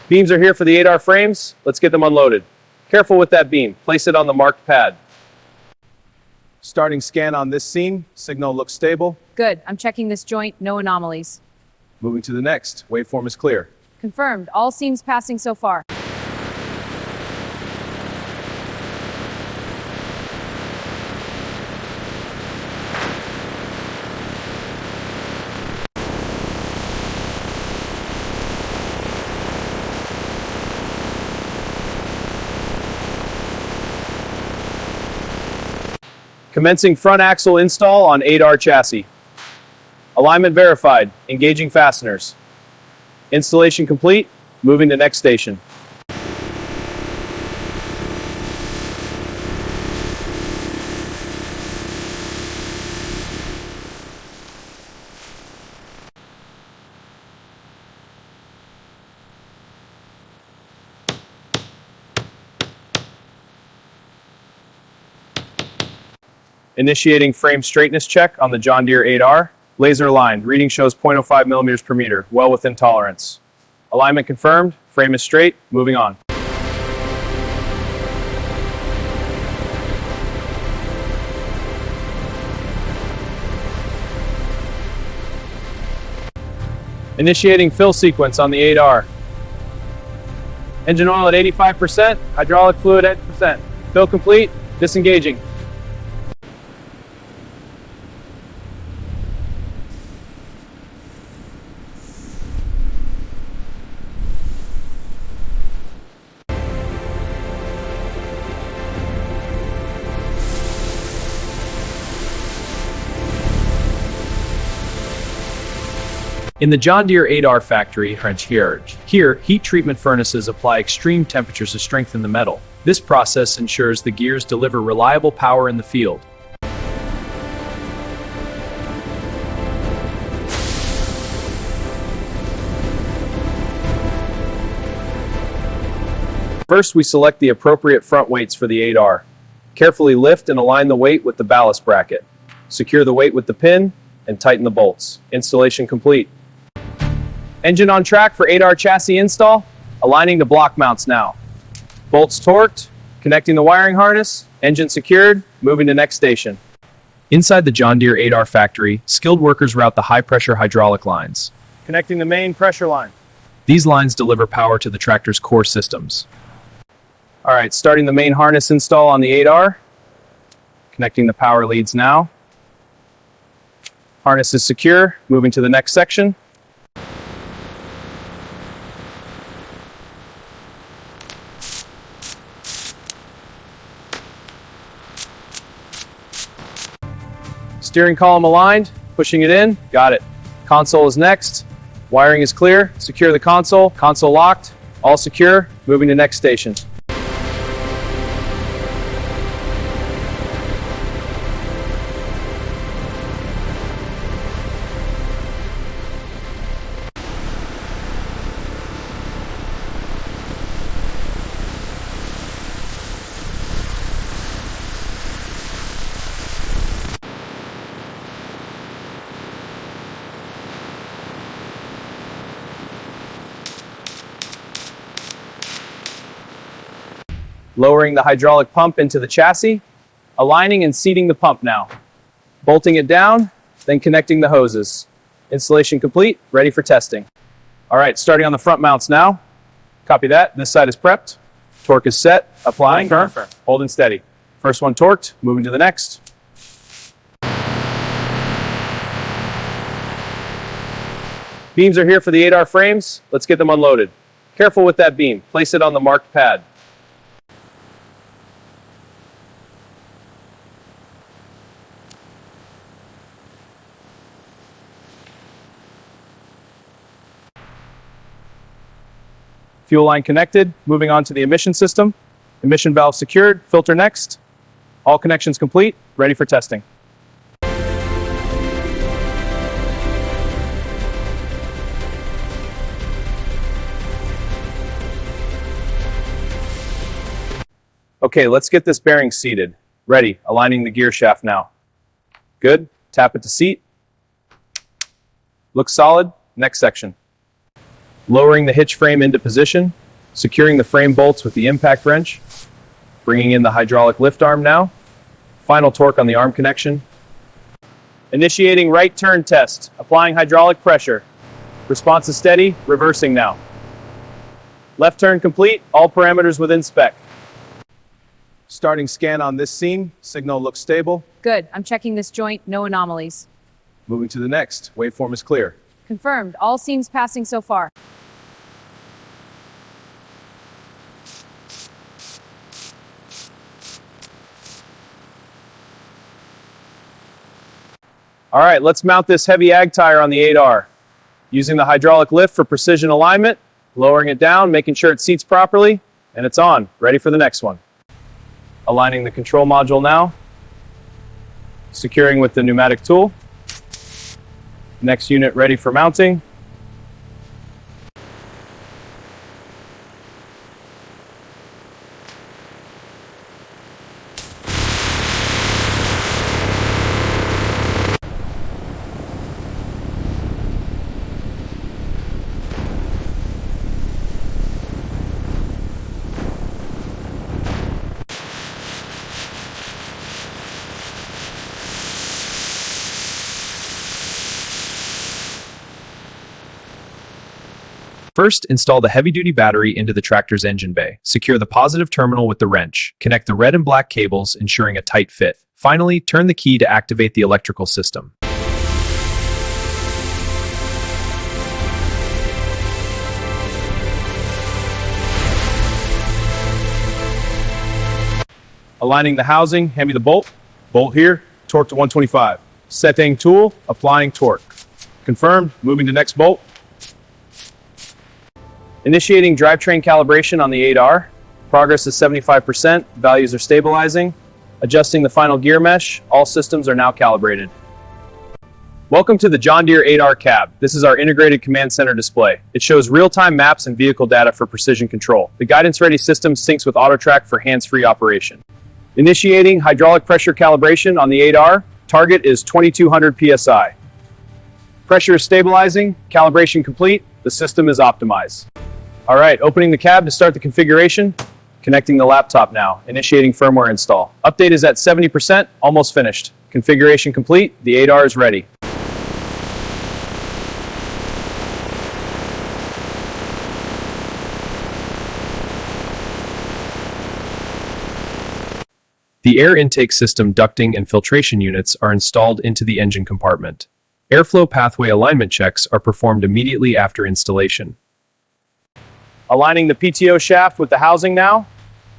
Beams are here for the 8R frames. Let's get them unloaded. Careful with that beam. Place it on the marked pad. Starting scan on this seam. Signal looks stable. Good. I'm checking this joint. No anomalies. Moving to the next. Waveform is clear. Confirmed. All seams passing so far. Commencing front axle install on 8R chassis. Alignment verified. Engaging fasteners. Installation complete. Moving to next station. Initiating frame straightness check on the John Deere 8R. Laser aligned. Reading shows 0.05 millimeters per meter. Well within tolerance. Alignment confirmed. Frame is straight. Moving on. Initiating fill sequence on the 8R. Engine oil at 85%. Hydraulic fluid at 8%. Fill complete. Disengaging. In the John Deere 8R factory, here, heat treatment furnaces apply extreme temperatures to strengthen the metal. This process ensures the gears deliver reliable power in the field. First, we select the appropriate front weights for the 8R. Carefully lift and align the weight with the ballast bracket. Secure the weight with the pin and tighten the bolts. Installation complete. Engine on track for 8R chassis install. Aligning the block mounts now. Bolts torqued. Connecting the wiring harness. Engine secured. Moving to next station. Inside the John Deere 8R factory, skilled workers route the high-pressure hydraulic lines. Connecting the main pressure line. These lines deliver power to the tractor's core systems. All right, starting the main harness install on the 8R. Connecting the power leads now. Harness is secure. Moving to the next section. Steering column aligned, pushing it in, got it. Console is next. Wiring is clear, secure the console, console locked, all secure, moving to next station. Lowering the hydraulic pump into the chassis, aligning and seating the pump now. Bolting it down, then connecting the hoses. Installation complete, ready for testing. All right, starting on the front mounts now. Copy that, this side is prepped. Torque is set, applying, holding steady. First one torqued, moving to the next. Beams are here for the 8R frames. Let's get them unloaded. Careful with that beam, place it on the marked pad. Fuel line connected, moving on to the emission system. Emission valve secured, filter next. All connections complete, ready for testing. Okay, let's get this bearing seated. Ready, aligning the gear shaft now. Good, tap it to seat. Looks solid, next section. lowering the hitch frame into position, securing the frame bolts with the impact wrench, bringing in the hydraulic lift arm now, final torque on the arm connection, initiating right turn test, applying hydraulic pressure, response is steady, reversing now. Left turn complete, all parameters within spec. Starting scan on this seam, signal looks stable. Good. I'm checking this joint, no anomalies. Moving to the next, waveform is clear. Confirmed. All seams passing so far. All right, let's mount this heavy ag tire on the 8R. Using the hydraulic lift for precision alignment, lowering it down, making sure it seats properly, and it's on, ready for the next one. Aligning the control module now, securing with the pneumatic tool. Next unit ready for mounting. First, install the heavy-duty battery into the tractor's engine bay. Secure the positive terminal with the wrench. Connect the red and black cables, ensuring a tight fit. Finally, turn the key to activate the electrical system. Aligning the housing, hand me the bolt. Bolt here, torque to 125. Setting tool, applying torque. Confirmed, moving to next bolt. Initiating drivetrain calibration on the 8R. Progress is 75%, values are stabilizing. Adjusting the final gear mesh, all systems are now calibrated. Welcome to the John Deere 8R cab. This is our integrated command center display. It shows real-time maps and vehicle data for precision control. The guidance-ready system syncs with AutoTrack for hands-free operation. Initiating hydraulic pressure calibration on the 8R. Target is 2200 psi. Pressure is stabilizing, calibration complete, the system is optimized. All right, opening the cab to start the configuration, connecting the laptop now, initiating firmware install. Update is at 70%, almost finished. Configuration complete, the 8R is ready. The air intake system ducting and filtration units are installed into the engine compartment. Airflow pathway alignment checks are performed immediately after installation. Aligning the PTO shaft with the housing now.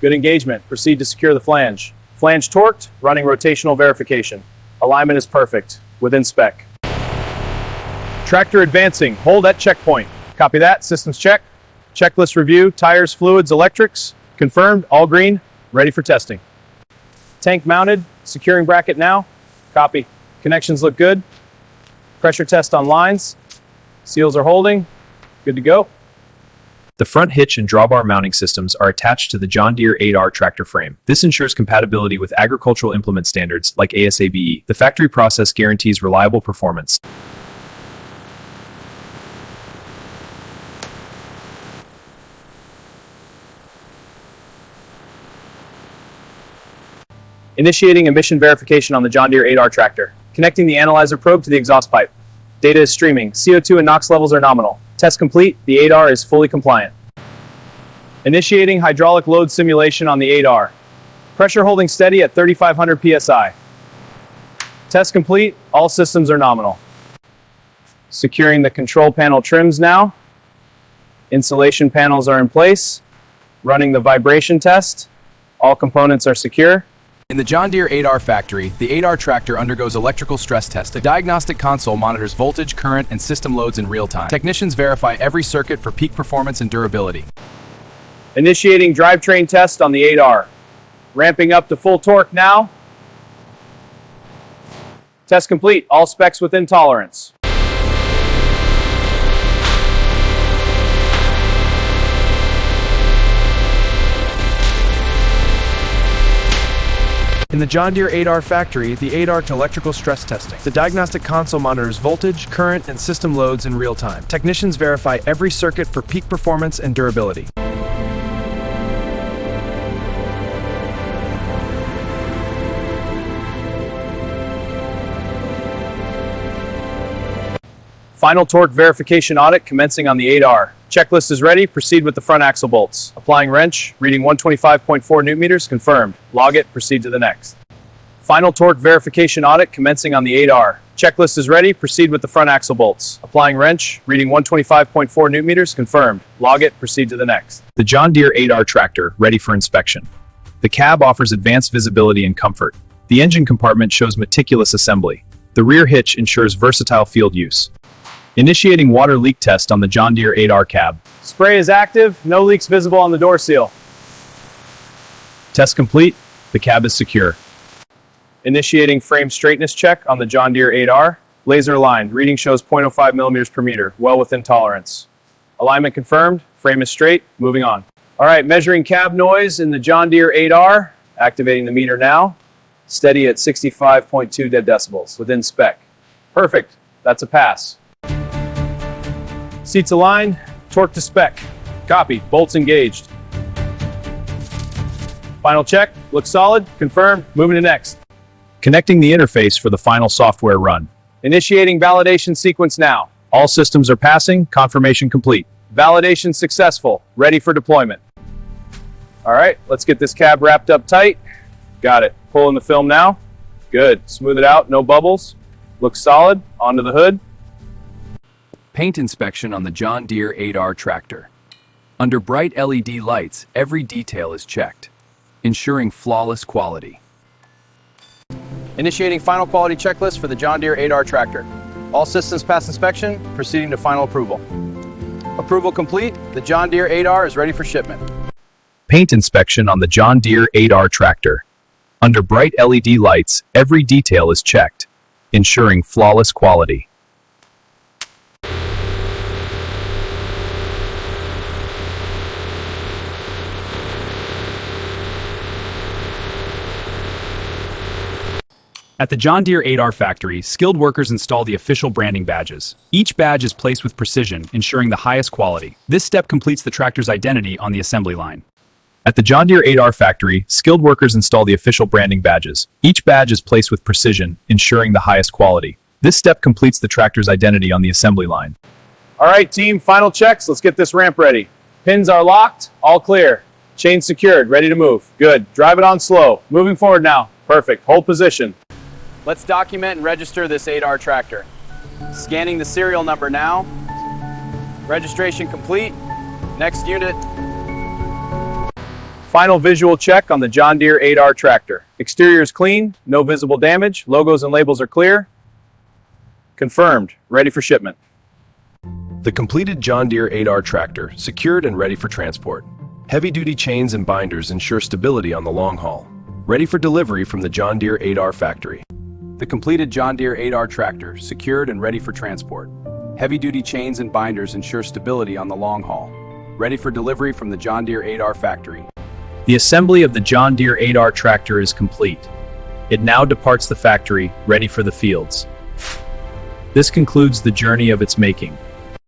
Good engagement. Proceed to secure the flange. Flange torqued, running rotational verification. Alignment is perfect, within spec. Tractor advancing, hold at checkpoint. Copy that, systems check. Checklist review, tires, fluids, electrics. Confirmed, all green, ready for testing. Tank mounted, securing bracket now. Copy. Connections look good. Pressure test on lines. Seals are holding. Good to go. The front hitch and drawbar mounting systems are attached to the John Deere 8R tractor frame. This ensures compatibility with agricultural implement standards like ASABE. The factory process guarantees reliable performance. Initiating emission verification on the John Deere 8R tractor. Connecting the analyzer probe to the exhaust pipe. Data is streaming. CO2 and NOx levels are nominal. Test complete. The 8R is fully compliant. Initiating hydraulic load simulation on the 8R. Pressure holding steady at 3,500 psi. Test complete. All systems are nominal. Securing the control panel trims now. Insulation panels are in place. Running the vibration test. All components are secure. In the John Deere 8R factory, the 8R tractor undergoes electrical stress testing. The diagnostic console monitors voltage, current, and system loads in real time. Technicians verify every circuit for peak performance and durability. Initiating drivetrain test on the 8R. Ramping up to full torque now. Test complete. All specs within tolerance. In the John Deere 8R factory, the 8R electrical stress testing. The diagnostic console monitors voltage, current, and system loads in real time. Technicians verify every circuit for peak performance and durability. Final torque verification audit commencing on the 8R. Checklist is ready. Proceed with the front axle bolts. Applying wrench, reading 125.4 newton meters, confirmed. Log it, proceed to the next. Final torque verification audit commencing on the 8R. Checklist is ready. Proceed with the front axle bolts. Applying wrench, reading 125.4 newton meters, confirmed. Log it, proceed to the next. The John Deere 8R tractor, ready for inspection. The cab offers advanced visibility and comfort. The engine compartment shows meticulous assembly. The rear hitch ensures versatile field use. Initiating water leak test on the John Deere 8R cab. Spray is active, no leaks visible on the door seal. Test complete, the cab is secure. Initiating frame straightness check on the John Deere 8R. Laser aligned, reading shows 0.05 millimeters per meter, well within tolerance. Alignment confirmed, frame is straight, moving on. All right, measuring cab noise in the John Deere 8R. Activating the meter now. Steady at 65.2 dead decibels, within spec. Perfect, that's a pass. Seats aligned, torque to spec. Copy, bolts engaged. Final check, looks solid, confirmed, moving to next. Connecting the interface for the final software run. Initiating validation sequence now. All systems are passing, confirmation complete. Validation successful, ready for deployment. All right, let's get this cab wrapped up tight. Got it, pulling the film now. Good, smooth it out, no bubbles. Looks solid, onto the hood. Paint inspection on the John Deere 8R tractor. Under bright LED lights, every detail is checked, ensuring flawless quality. Initiating final quality checklist for the John Deere 8R tractor. All systems pass inspection, proceeding to final approval. Approval complete, the John Deere 8R is ready for shipment. Paint inspection on the John Deere 8R tractor. Under bright LED lights, every detail is checked, ensuring flawless quality. At the John Deere 8R factory, skilled workers install the official branding badges. Each badge is placed with precision, ensuring the highest quality. This step completes the tractor's identity on the assembly line. At the John Deere 8R factory, skilled workers install the official branding badges. Each badge is placed with precision, ensuring the highest quality. This step completes the tractor's identity on the assembly line. All right, team, final checks. Let's get this ramp ready. Pins are locked, all clear. Chain secured, ready to move. Good. Drive it on slow. Moving forward now. Perfect. Hold position. Let's document and register this 8R tractor. Scanning the serial number now. Registration complete. Next unit. Final visual check on the John Deere 8R tractor. Exterior is clean, no visible damage, logos and labels are clear. Confirmed, ready for shipment. The completed John Deere 8R tractor, secured and ready for transport. Heavy-duty chains and binders ensure stability on the long haul. Ready for delivery from the John Deere 8R factory. The completed John Deere 8R tractor, secured and ready for transport. Heavy-duty chains and binders ensure stability on the long haul. Ready for delivery from the John Deere 8R factory. The assembly of the John Deere 8R tractor is complete. It now departs the factory, ready for the fields. This concludes the journey of its making.